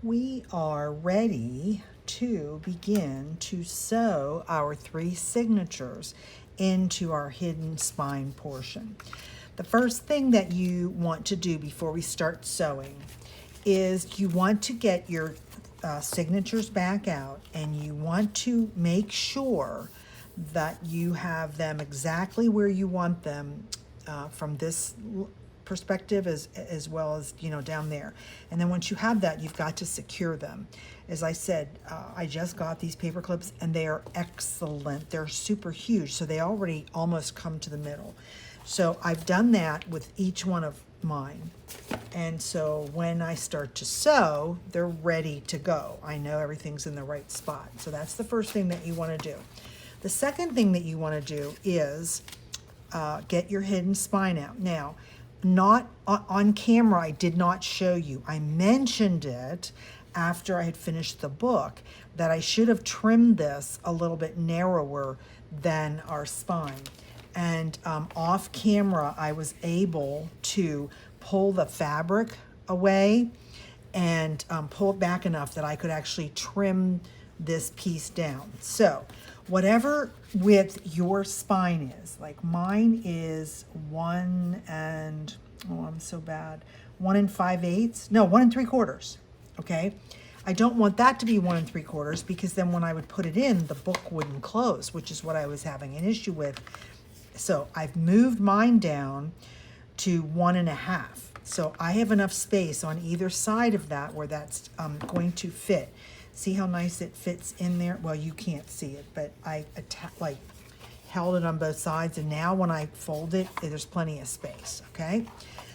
We are ready to begin to sew our 3 signatures into our hidden spine portion. The first thing that you want to do before we start sewing is you want to get your signatures back out, and you want to make sure that you have them exactly where you want them from this perspective as well as down there. And then once you have that, you've got to secure them. As I said, I just got these paper clips and they are excellent. They're super huge, so they already almost come to the middle. So I've done that with each one of mine, and so when I start to sew, they're ready to go. I know everything's in the right spot. So that's the first thing that you want to do. The second thing that you want to do is get your hidden spine out. Now, not on camera, I did not show you. I mentioned it after I had finished the book that I should have trimmed this a little bit narrower than our spine. And off camera, I was able to pull the fabric away and pull it back enough that I could actually trim this piece down. So whatever width your spine is, like mine is 1 and, oh, I'm so bad, 1 5/8, no, 1 3/4, okay? I don't want that to be 1 3/4 because then when I would put it in, the book wouldn't close, which is what I was having an issue with. So I've moved mine down to 1 1/2. So I have enough space on either side of that where that's going to fit. See how nice it fits in there? Well, you can't see it, but I held it on both sides, and now when I fold it, there's plenty of space, okay?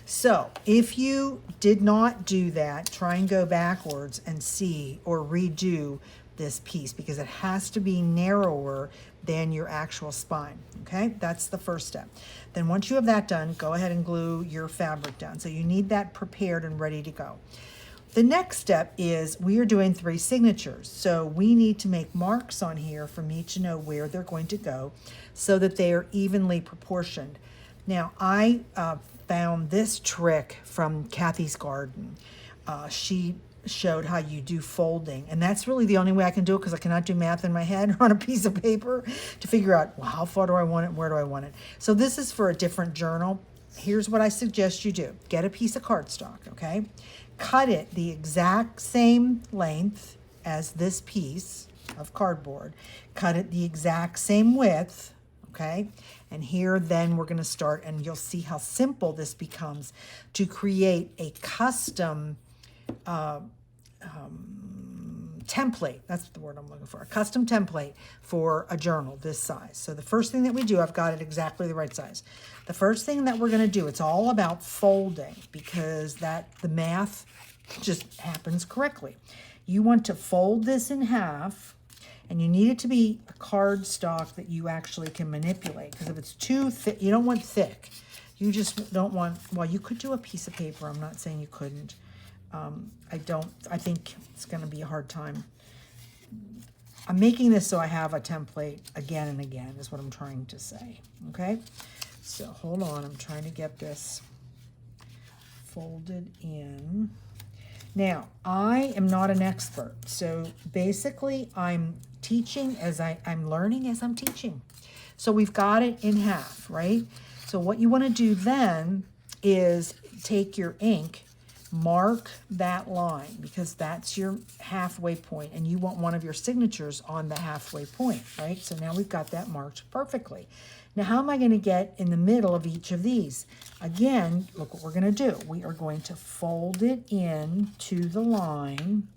So if you did not do that, try and go backwards and see or redo this piece because it has to be narrower than your actual spine, okay? That's the first step. Then once you have that done, go ahead and glue your fabric down. So you need that prepared and ready to go. The next step is we are doing 3 signatures. So we need to make marks on here for me to know where they're going to go so that they are evenly proportioned. Now, I found this trick from Kathy's Garden. She showed how you do folding, and that's really the only way I can do it because I cannot do math in my head on a piece of paper to figure out, well, how far do I want it, where do I want it. So this is for a different journal. Here's what I suggest you do. Get a piece of cardstock, okay? Cut it the exact same length as this piece of cardboard. Cut it the exact same width, okay? And here then we're gonna start, and you'll see how simple this becomes to create a custom template. That's the word I'm looking for. A custom template for a journal this size. So the first thing that we do, I've got it exactly the right size. The first thing that we're going to do, it's all about folding because the math just happens correctly. You want to fold this in half, and you need it to be a cardstock that you actually can manipulate, because if it's too thick, you don't want thick. You just don't want, well, you could do a piece of paper. I'm not saying you couldn't. I think it's going to be a hard time. I'm making this so I have a template again and again is what I'm trying to say, okay? So hold on, I'm trying to get this folded in. Now, I am not an expert, so basically I'm teaching as I'm learning as I'm teaching. So we've got it in half, right? So what you want to do then is take your ink, mark that line because that's your halfway point, and you want one of your signatures on the halfway point, right? So now we've got that marked perfectly. Now, how am I going to get in the middle of each of these? Again, look what we're going to do. We are going to fold it in to the line.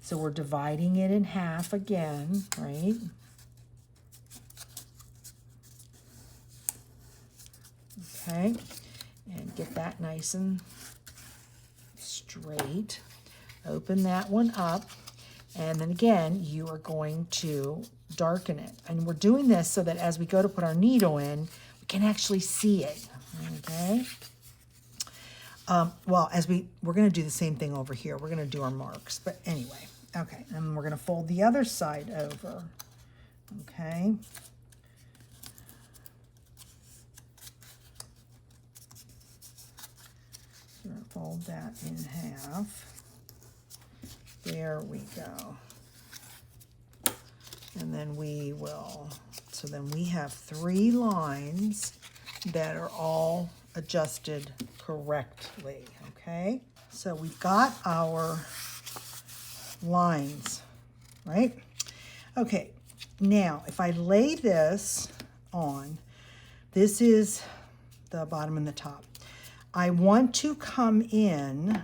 So we're dividing it in half again, right? Okay, and get that nice and straight. Open that one up, and then again you are going to darken it, and we're doing this so that as we go to put our needle in, we can actually see it, okay? Well, we're going to do the same thing over here. We're going to do our marks, but anyway, okay, and we're going to fold the other side over, okay? We're going to fold that in half. There we go. And then we will, so then we have 3 lines that are all adjusted correctly, okay? So we've got our lines, right? Okay, now if I lay this on, this is the bottom and the top. I want to come in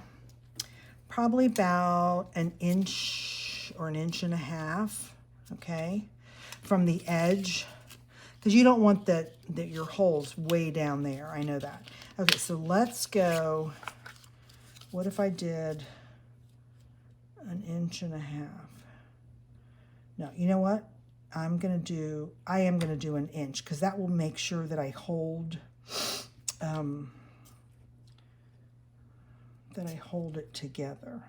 probably about an inch or an inch and a half, okay, from the edge, because you don't want that your hole's way down there. I know that. Okay, so let's go. What if I did an inch and a half? No, you know what? I am gonna do an inch, because that will make sure that I hold it together.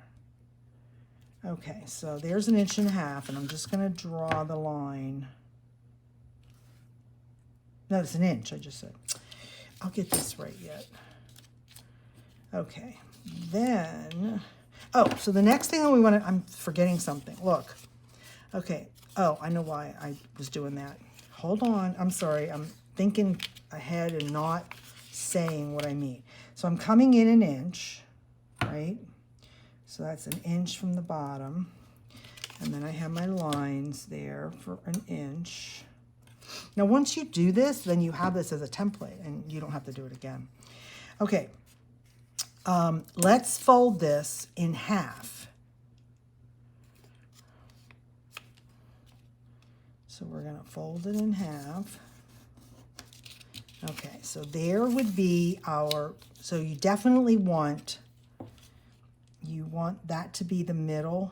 Okay, so there's an inch and a half, and I'm just going to draw the line. No, it's an inch, I just said. I'll get this right yet. Okay, then, oh, so the next thing that we want to, I'm forgetting something. Look, okay, oh, I know why I was doing that. Hold on, I'm sorry, I'm thinking ahead and not saying what I mean. So I'm coming in an inch, right? So that's an inch from the bottom. And then I have my lines there for an inch. Now, once you do this, then you have this as a template and you don't have to do it again. Okay, let's fold this in half. So we're gonna fold it in half. Okay, so there would be our, so you definitely want that to be the middle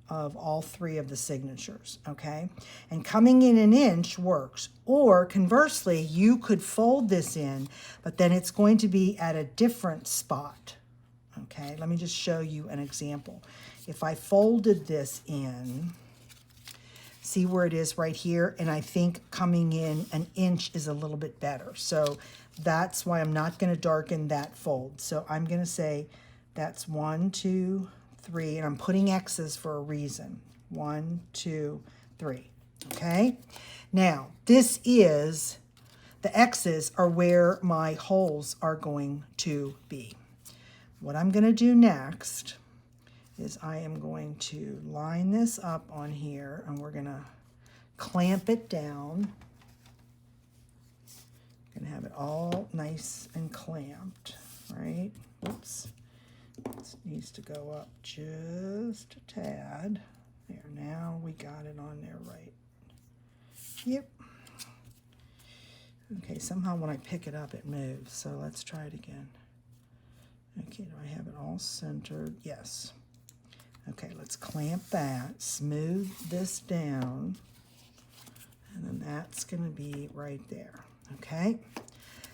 of all 3 of the signatures, okay? And coming in an inch works. Or conversely, you could fold this in, but then it's going to be at a different spot, okay? Let me just show you an example. If I folded this in, see where it is right here? And I think coming in an inch is a little bit better. So that's why I'm not going to darken that fold. So I'm going to say that's 1, 2, 3, and I'm putting X's for a reason. 1, 2, 3. Okay? Now, this is, the X's are where my holes are going to be. What I'm going to do next is I am going to line this up on here, and we're going to clamp it down. Going to have it all nice and clamped, right? Oops. This needs to go up just a tad. There, now we got it on there right. Yep. Okay, somehow when I pick it up, it moves. So let's try it again. Okay, do I have it all centered? Yes. Okay, let's clamp that, smooth this down, and then that's going to be right there. Okay,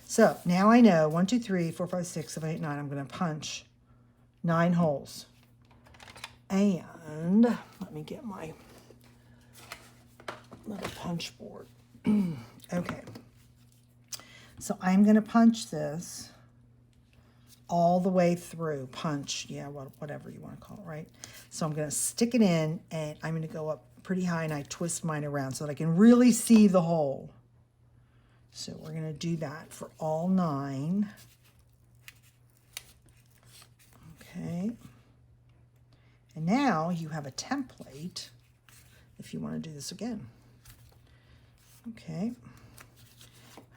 so now I know 1, 2, 3, 4, 5, 6, 7, 8, 9. I'm going to punch 9 holes. And let me get my little punch board. Okay, so I'm going to punch this all the way through. Punch, yeah, whatever you want to call it, right? So I'm going to stick it in, and I'm going to go up pretty high, and I twist mine around so that I can really see the hole. So we're going to do that for all 9. Okay. And now you have a template if you want to do this again. Okay.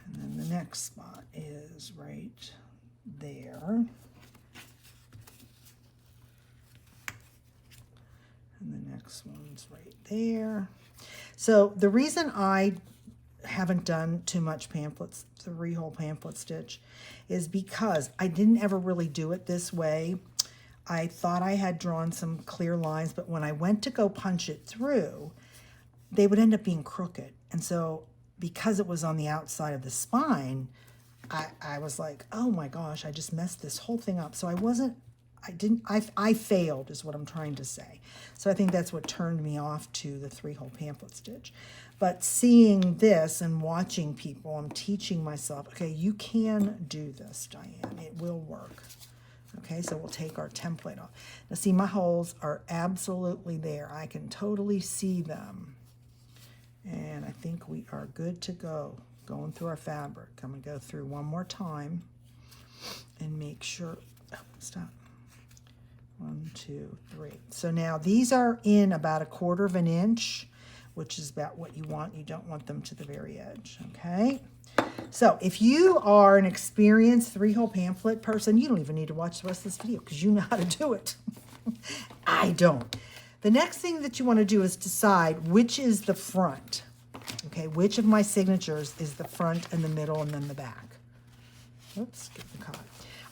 And then the next spot is right there. And the next one's right there. So the reason I haven't done too much pamphlets, 3-hole pamphlet stitch, is because I didn't ever really do it this way. I thought I had drawn some clear lines, but when I went to go punch it through, they would end up being crooked. And so because it was on the outside of the spine, I was like, oh my gosh, I just messed this whole thing up. So I failed is what I'm trying to say. So I think that's what turned me off to the 3-hole pamphlet stitch. But seeing this and watching people, I'm teaching myself, okay, you can do this, Diane. It will work. Okay, so we'll take our template off. Now see, my holes are absolutely there. I can totally see them. And I think we are good to go. Going through our fabric. I'm going to go through one more time and make sure, oh, stop. 1, 2, 3. So now these are in about 1/4 of an inch, which is about what you want. You don't want them to the very edge, okay? So if you are an experienced 3-hole pamphlet person, you don't even need to watch the rest of this video because you know how to do it. I don't. The next thing that you want to do is decide which is the front. Okay, which of my signatures is the front and the middle and then the back? Oops, getting caught.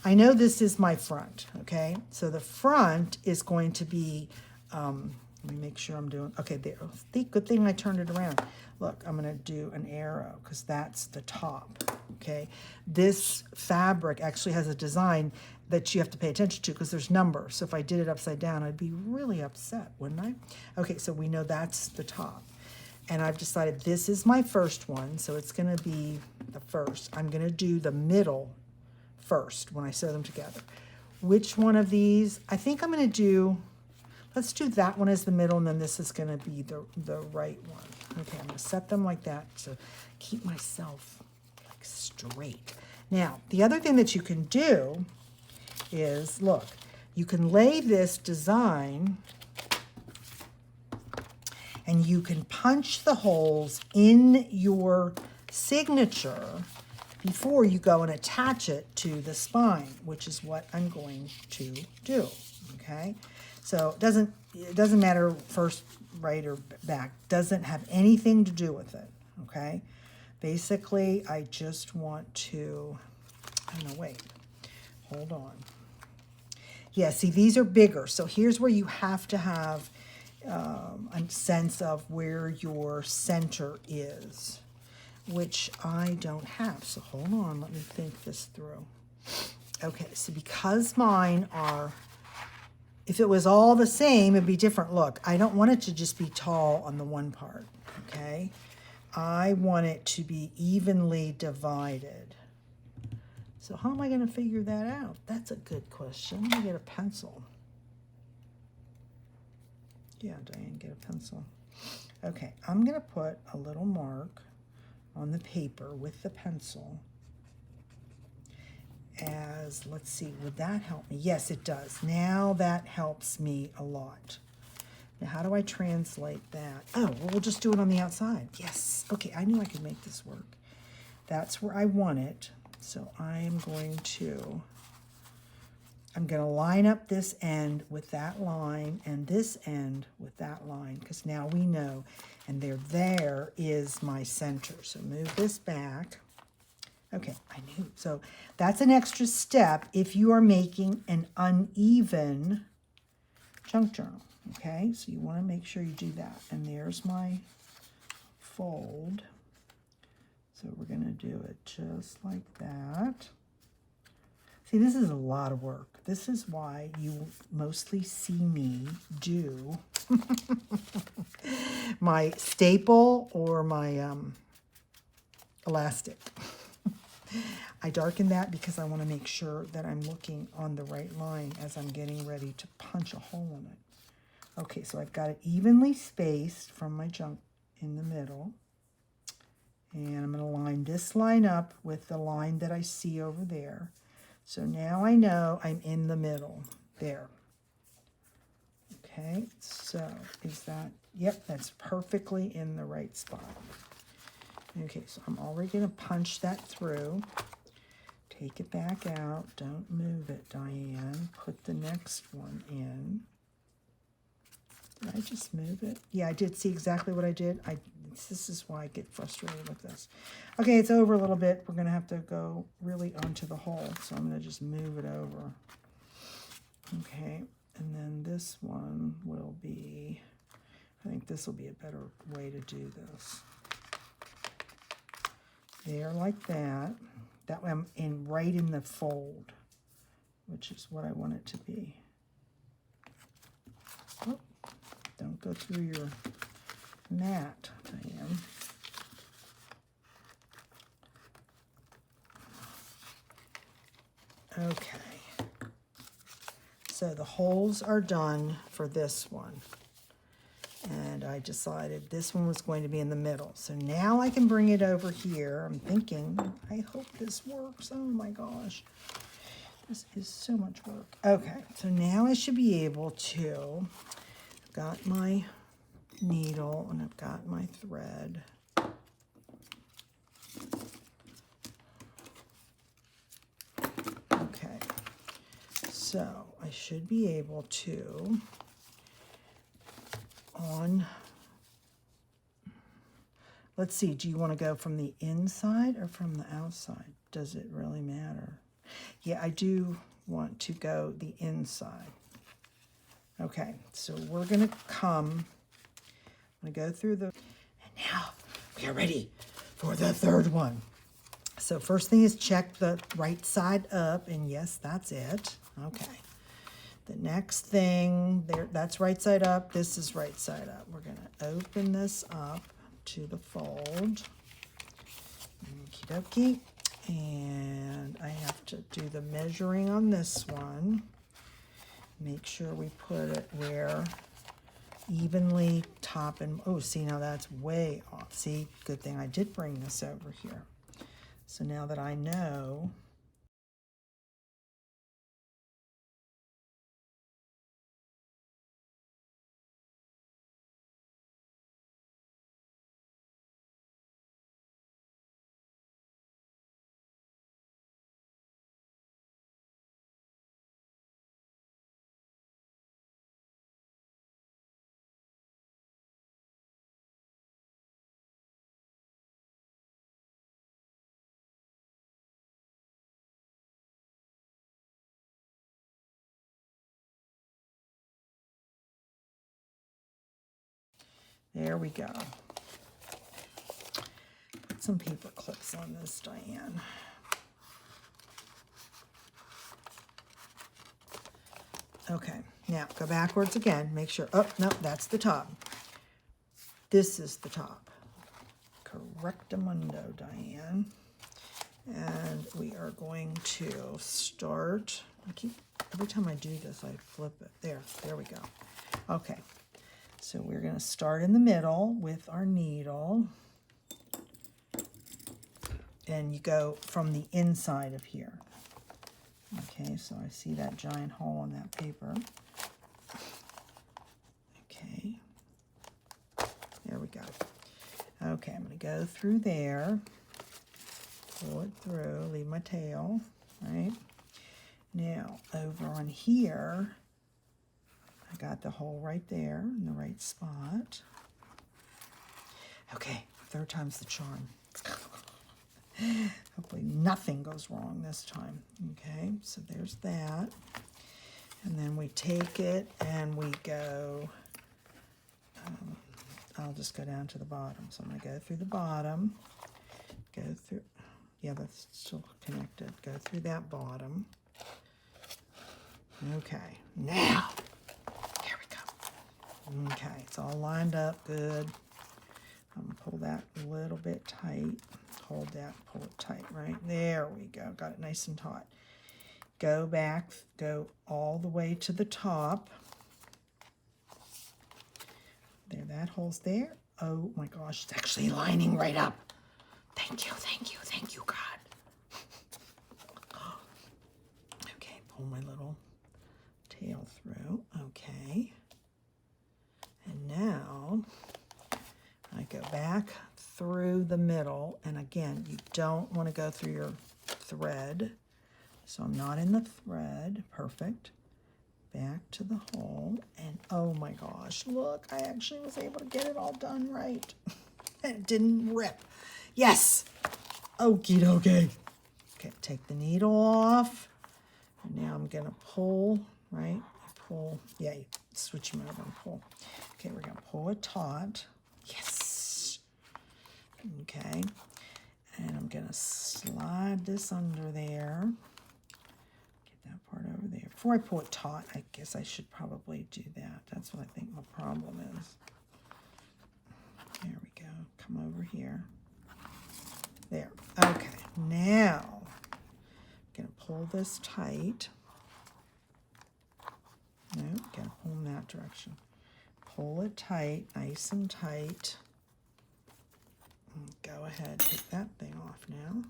I know this is my front, okay? So the front is going to be, let me make sure I'm doing, okay, there. Good thing I turned it around. Look, I'm going to do an arrow because that's the top, okay? This fabric actually has a design that you have to pay attention to because there's numbers. So if I did it upside down, I'd be really upset, wouldn't I? Okay, so we know that's the top. And I've decided this is my first one, so it's going to be the first. I'm going to do the middle first when I sew them together. Which one of these? I think I'm going to do, let's do that one as the middle, and then this is going to be the right one. Okay, I'm going to set them like that to keep myself like straight. Now, the other thing that you can do is, look, you can lay this design and you can punch the holes in your signature before you go and attach it to the spine, which is what I'm going to do, okay? So it doesn't matter first, right, or back. Doesn't have anything to do with it, okay? Basically, I just want to, I don't know, wait, hold on. Yeah, see, these are bigger. So here's where you have to have a sense of where your center is, which I don't have. So hold on, let me think this through. Okay, so because mine are, if it was all the same, it'd be different. Look, I don't want it to just be tall on the one part, okay? I want it to be evenly divided. So how am I going to figure that out? That's a good question. Let me get a pencil. Yeah, Diane, get a pencil. Okay, I'm going to put a little mark on the paper with the pencil as, let's see, would that help me? Yes, it does. Now that helps me a lot. Now, how do I translate that? Oh, well, we'll just do it on the outside. Yes. Okay, I knew I could make this work. That's where I want it. So I'm going to line up this end with that line and this end with that line, because now we know, and there is my center. So move this back. Okay, I knew. So that's an extra step if you are making an uneven junk journal. Okay, so you want to make sure you do that. And there's my fold. So we're going to do it just like that. See, this is a lot of work. This is why you mostly see me do my staple or my elastic. I darken that because I want to make sure that I'm looking on the right line as I'm getting ready to punch a hole in it. Okay, so I've got it evenly spaced from my junk in the middle. And I'm going to line this line up with the line that I see over there. So now I know I'm in the middle there. Okay, so is that, yep, that's perfectly in the right spot. Okay, so I'm already going to punch that through. Take it back out. Don't move it, Diane. Put the next one in. Did I just move it? Yeah, I did. See exactly what I did. This is why I get frustrated with this. Okay, it's over a little bit. We're going to have to go really onto the hole. So I'm going to just move it over. Okay, and then this one will be, I think this will be a better way to do this. There, like that. That way I'm right in the fold, which is what I want it to be. Oh, don't go through your mat, Diane. Okay. so the holes are done for this one. And I decided this one was going to be in the middle. So now I can bring it over here. I'm thinking, I hope this works. Oh my gosh. This is so much work. Okay, so now I should be able to, I've got my needle and I've got my thread. Okay, so I should be able to, let's see, do you want to go from the inside or from the outside? Does it really matter? Yeah, I do want to go the inside. Okay, so we're going to I'm going to go through and now we are ready for the third one. So first thing is check the right side up, and yes, that's it. Okay. The next thing, that's right side up, this is right side up. We're going to open this up to the fold. Okie dokie. And I have to do the measuring on this one. Make sure we put it where evenly top and, oh, see, now that's way off. See, good thing I did bring this over here. So now that I know, there we go. Put some paper clips on this, Diane. Okay, now go backwards again. Make sure, oh, no, that's the top. This is the top. Correctamundo, Diane. And we are going to start, every time I do this, I flip it. There we go. Okay, so we're going to start in the middle with our needle. And you go from the inside of here. Okay, so I see that giant hole on that paper. Okay, there we go. Okay, I'm going to go through there, pull it through, leave my tail, right? Now, over on here, I got the hole right there in the right spot. Okay, third time's the charm. Hopefully nothing goes wrong this time. Okay, so there's that. And then we take it and we go, I'll just go down to the bottom. So I'm going to go through the bottom, go through, yeah, that's still connected. Go through that bottom. Okay, now, here we go. Okay, it's all lined up good. I'm going to pull that a little bit tight. Hold that, pull it tight, right? There we go. Got it nice and taut. Go back, go all the way to the top. There, that hole's there. Oh my gosh, it's actually lining right up. Thank you, thank you, thank you, God. Okay, pull my little tail through. Okay. And now I go back through the middle, and again, you don't want to go through your thread, so I'm not in the thread. Perfect. Back to the hole, and oh my gosh, look, I actually was able to get it all done right. And it didn't rip. Yes. Okie dokie. Okay, take the needle off, and now I'm gonna pull, right? Pull, yeah, you switch them over and pull. Okay, we're gonna pull it taut. Yes. Okay, and I'm gonna slide this under there. Get that part over there. Before I pull it taut, I guess I should probably do that. That's what I think my problem is. There we go. Come over here. There. Okay, now I'm gonna pull this tight. No, gotta pull in that direction. Pull it tight, nice and tight. Go ahead, take that thing off now.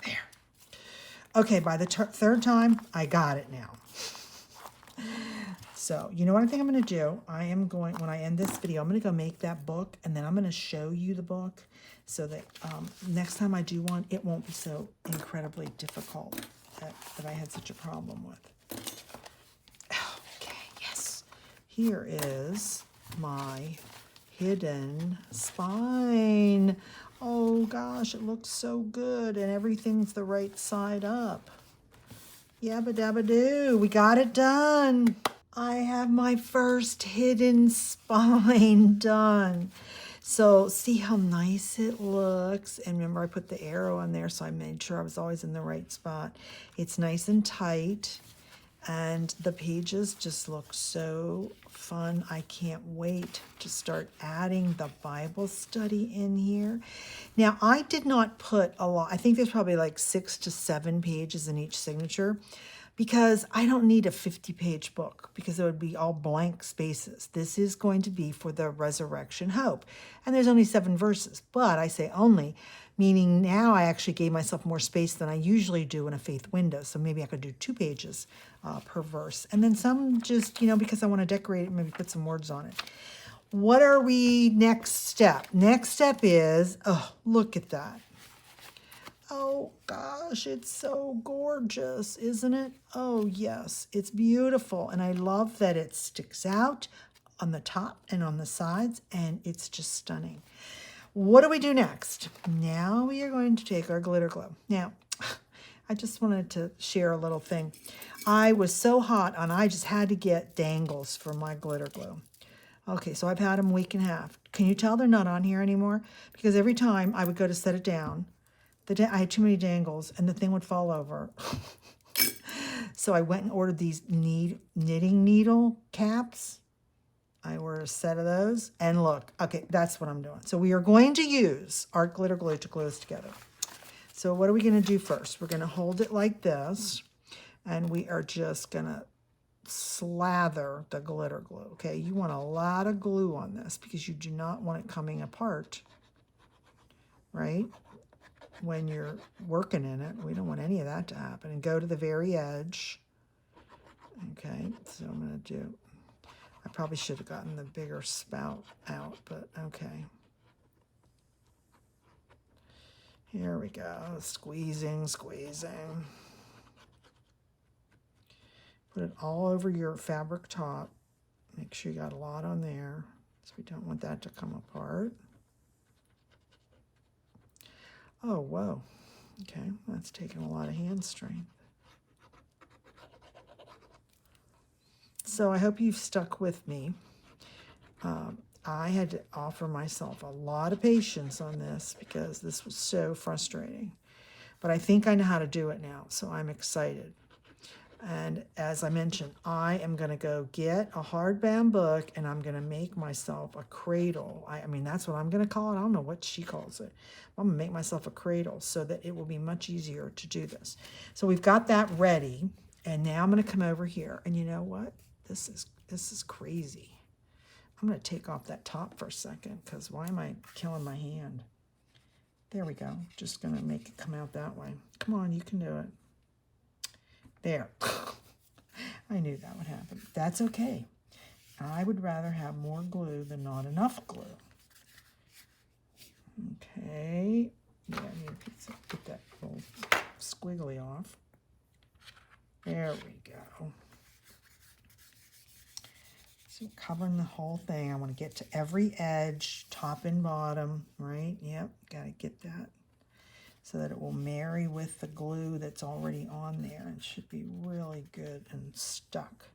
There. Okay, by the third time, I got it now. So, you know what I think I'm going to do? I am going, when I end this video, I'm going to go make that book, and then I'm going to show you the book so that next time I do one, it won't be so incredibly difficult that I had such a problem with. Okay, yes. Here is my hidden spine. Oh gosh, it looks so good, and everything's the right side up. Yabba dabba doo, we got it done. I have my first hidden spine done. So see how nice it looks. And remember, I put the arrow on there, so I made sure I was always in the right spot. It's nice and tight, and the pages just look so fun. I can't wait to start adding the Bible study in here. Now, I did not put a lot. I think there's probably like 6 to 7 pages in each signature, because I don't need a 50-page book, because it would be all blank spaces. This is going to be for the resurrection hope. And there's only 7 verses, but I say only, meaning now I actually gave myself more space than I usually do in a faith window. So maybe I could do 2 pages per verse. And then some just, because I want to decorate it, maybe put some words on it. What are we next step? Next step is, oh, look at that. Oh gosh, it's so gorgeous, isn't it? Oh yes, it's beautiful. And I love that it sticks out on the top and on the sides, and it's just stunning. What do we do next? Now we are going to take our glitter glue. Now, I just wanted to share a little thing. I was so hot, and I just had to get dangles for my glitter glue. Okay, so I've had them a week and a half. Can you tell they're not on here anymore? Because every time I would go to set it down, I had too many dangles, and the thing would fall over. So I went and ordered these knitting needle caps. I ordered a set of those, and look, okay, that's what I'm doing. So we are going to use our glitter glue to glue this together. So what are we going to do first? We're going to hold it like this, and we are just going to slather the glitter glue, okay? You want a lot of glue on this, because you do not want it coming apart, right? When you're working in it, we don't want any of that to happen. And go to the very edge. Okay, so I'm going to do, I probably should have gotten the bigger spout out, but okay. Here we go, squeezing. Put it all over your fabric top. Make sure you got a lot on there, so we don't want that to come apart. Oh, whoa. Okay, that's taking a lot of hand strength. So I hope you've stuck with me. I had to offer myself a lot of patience on this, because this was so frustrating. But I think I know how to do it now, so I'm excited. And as I mentioned, I am going to go get a hardbound book, and I'm going to make myself a cradle. I mean, that's what I'm going to call it. I don't know what she calls it. I'm going to make myself a cradle so that it will be much easier to do this. So we've got that ready, and now I'm going to come over here. And you know what? This is crazy. I'm going to take off that top for a second, because why am I killing my hand? There we go. Just going to make it come out that way. Come on, you can do it. There. I knew that would happen. That's okay. I would rather have more glue than not enough glue. Okay. Yeah, I need a piece of, get that little squiggly off. There we go. So covering the whole thing. I want to get to every edge, top and bottom, right? Yep, got to get that, so that it will marry with the glue that's already on there. It should be really good and stuck.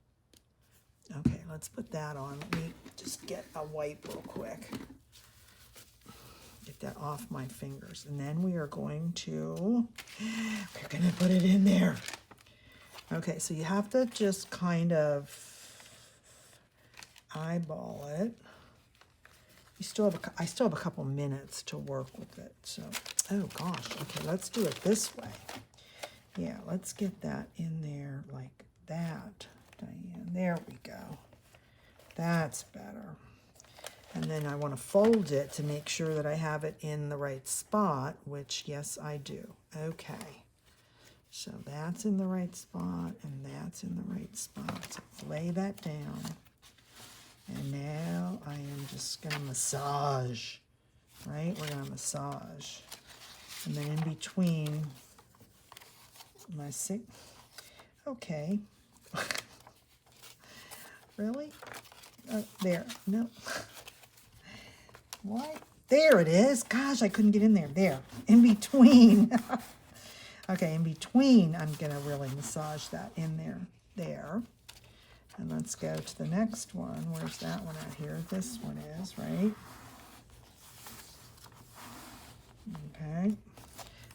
Okay, let's put that on. Let me just get a wipe real quick. Get that off my fingers. And then we're going to put it in there. Okay, so you have to just kind of eyeball it. I still have a couple minutes to work with it. So, oh gosh, okay, let's do it this way. Yeah, let's get that in there like that, Diane. There we go. That's better. And then I want to fold it to make sure that I have it in the right spot, which, yes, I do. Okay. So that's in the right spot, and that's in the right spot. So lay that down. And now I am just going to massage, right? We're going to massage. And then in between my okay. Really? There, no. What? There it is. Gosh, I couldn't get in there. There, in between. Okay, in between, I'm gonna really massage that in there. There. And let's go to the next one. Where's that one out here? This one is, right? Okay.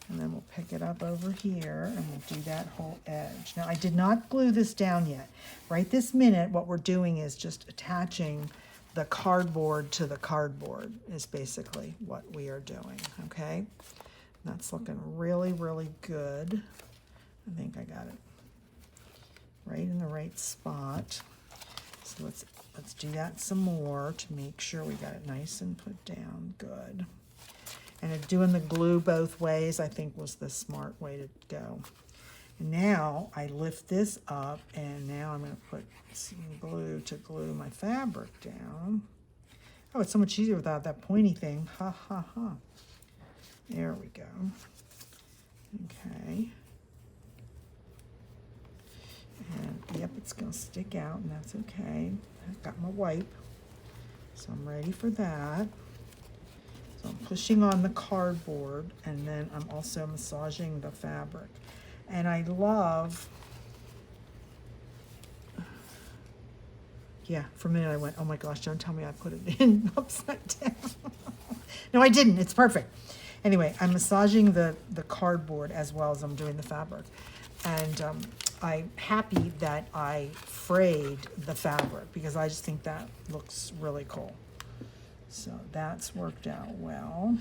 And then we'll pick it up over here and we'll do that whole edge. Now, I did not glue this down yet. Right this minute, what we're doing is just attaching the cardboard to the cardboard is basically what we are doing, okay? That's looking really, really good. I think I got it right in the right spot. So let's do that some more to make sure we got it nice and put down good. And doing the glue both ways, I think, was the smart way to go. And now I lift this up, and now I'm going to put some glue to glue my fabric down. Oh, it's so much easier without that pointy thing. Ha, ha, ha. There we go. Okay. And, yep, it's going to stick out, and that's okay. I've got my wipe, so I'm ready for that. So I'm pushing on the cardboard, and then I'm also massaging the fabric. And I love, yeah, for a minute I went, oh my gosh, don't tell me I put it in upside down. No, I didn't. It's perfect. Anyway, I'm massaging the cardboard as well as I'm doing the fabric. And I'm happy that I frayed the fabric because I just think that looks really cool. So that's worked out well.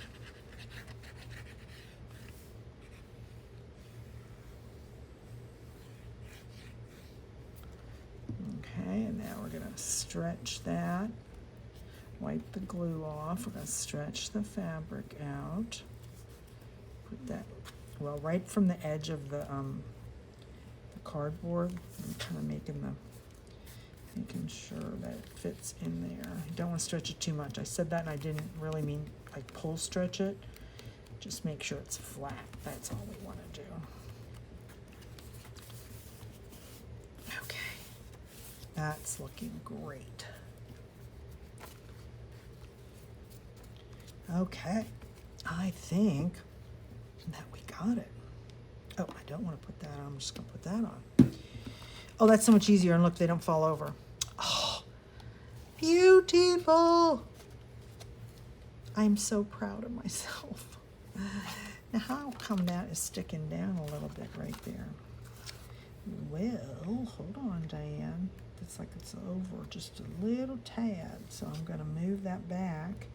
Okay, and now we're going to stretch that. Wipe the glue off. We're going to stretch the fabric out. Put that, well, right from the edge of the cardboard. I'm kind of making sure that it fits in there. You don't want to stretch it too much. I said that and I didn't really mean like pull stretch it. Just make sure it's flat. That's all we want to do. Okay. That's looking great. Okay. I think that we got it. Oh, I don't want to put that on. I'm just going to put that on. Oh, that's so much easier. And look, they don't fall over. Oh, beautiful. I'm so proud of myself. Now, how come that is sticking down a little bit right there? Well, hold on, Diane. It's like it's over just a little tad. So I'm going to move that back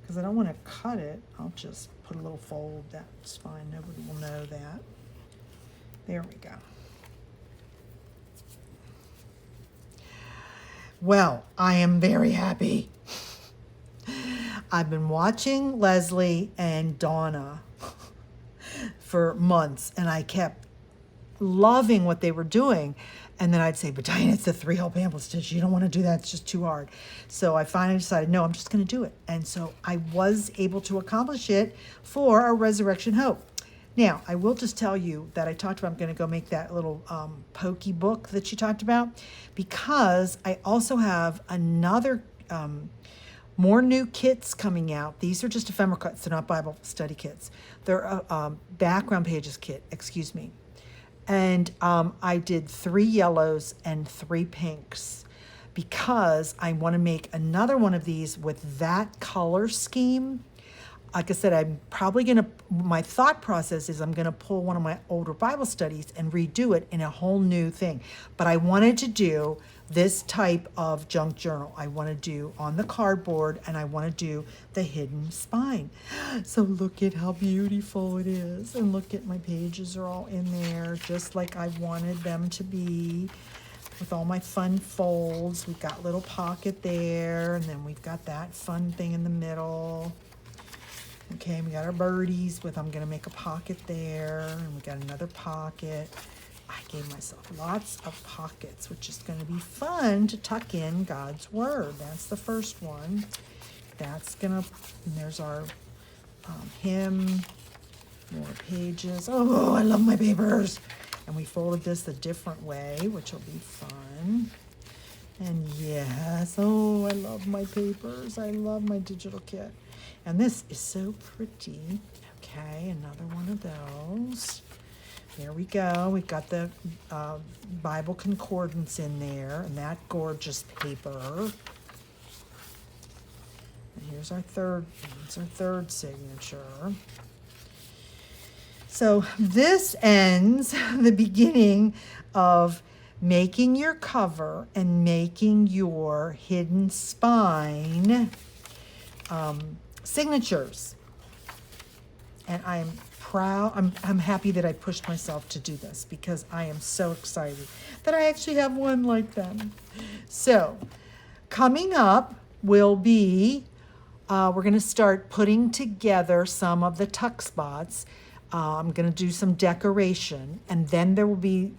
because I don't want to cut it. I'll just put a little fold. That's fine. Nobody will know that. There we go. Well, I am very happy. I've been watching Leslie and Donna for months, and I kept loving what they were doing. And then I'd say, but Diane, it's the 3-hole pamphlet stitch. You don't want to do that. It's just too hard. So I finally decided, no, I'm just going to do it. And so I was able to accomplish it for our Resurrection Hope. Now, I will just tell you that I talked about I'm going to go make that little pokey book that you talked about because I also have another, more new kits coming out. These are just ephemera kits. They're not Bible study kits. They're a background pages kit, excuse me. And I did 3 yellows and 3 pinks because I want to make another one of these with that color scheme. Like I said, I'm probably going to, my thought process is I'm going to pull one of my older Bible studies and redo it in a whole new thing. But I wanted to do this type of junk journal. I want to do on the cardboard, and I want to do the hidden spine. So look at how beautiful it is. And look at my pages are all in there, just like I wanted them to be, with all my fun folds. We've got a little pocket there, and then we've got that fun thing in the middle. Okay, we got our birdies with, I'm gonna make a pocket there, and we got another pocket. I gave myself lots of pockets, which is gonna be fun to tuck in God's Word. That's the first one. That's gonna, and there's our hymn, more pages. Oh, I love my papers. And we folded this a different way, which will be fun. And yes, oh, I love my papers. I love my digital kit. And this is so pretty. Okay, another one of those. There we go. We've got the Bible concordance in there, and that gorgeous paper. And here's our third signature. So this ends the beginning of making your cover and making your hidden spine signatures. And I'm proud, I'm happy that I pushed myself to do this, because I am so excited that I actually have one like them. So coming up will be, we're gonna start putting together some of the tuck spots. I'm going to do some decoration, and then there will be,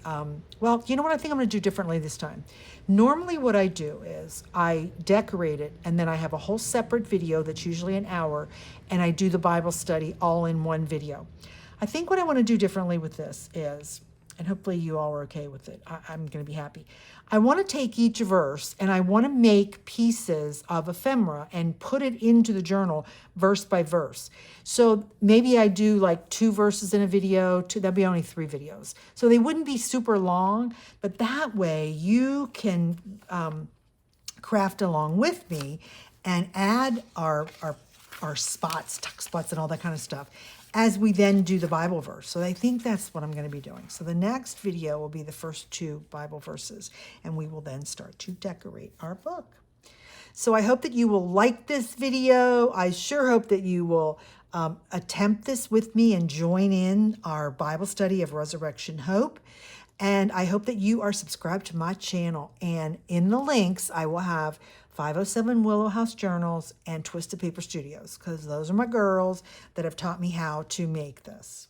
well, you know what I think I'm going to do differently this time? Normally what I do is I decorate it, and then I have a whole separate video that's usually an hour, and I do the Bible study all in one video. I think what I want to do differently with this is, and hopefully you all are okay with it, I'm going to be happy. I want to take each verse and I want to make pieces of ephemera and put it into the journal verse by verse. So maybe I do like 2 verses in a video, that'd be only 3 videos. So they wouldn't be super long, but that way you can craft along with me and add our spots, tuck spots and all that kind of stuff, as we then do the Bible verse. So I think that's what I'm going to be doing. So the next video will be the first 2 Bible verses, and we will then start to decorate our book. So I hope that you will like this video. I sure hope that you will attempt this with me and join in our Bible study of Resurrection Hope. And I hope that you are subscribed to my channel. And in the links, I will have 507 Willow House Journals and Twisted Paper Studios, because those are my girls that have taught me how to make this.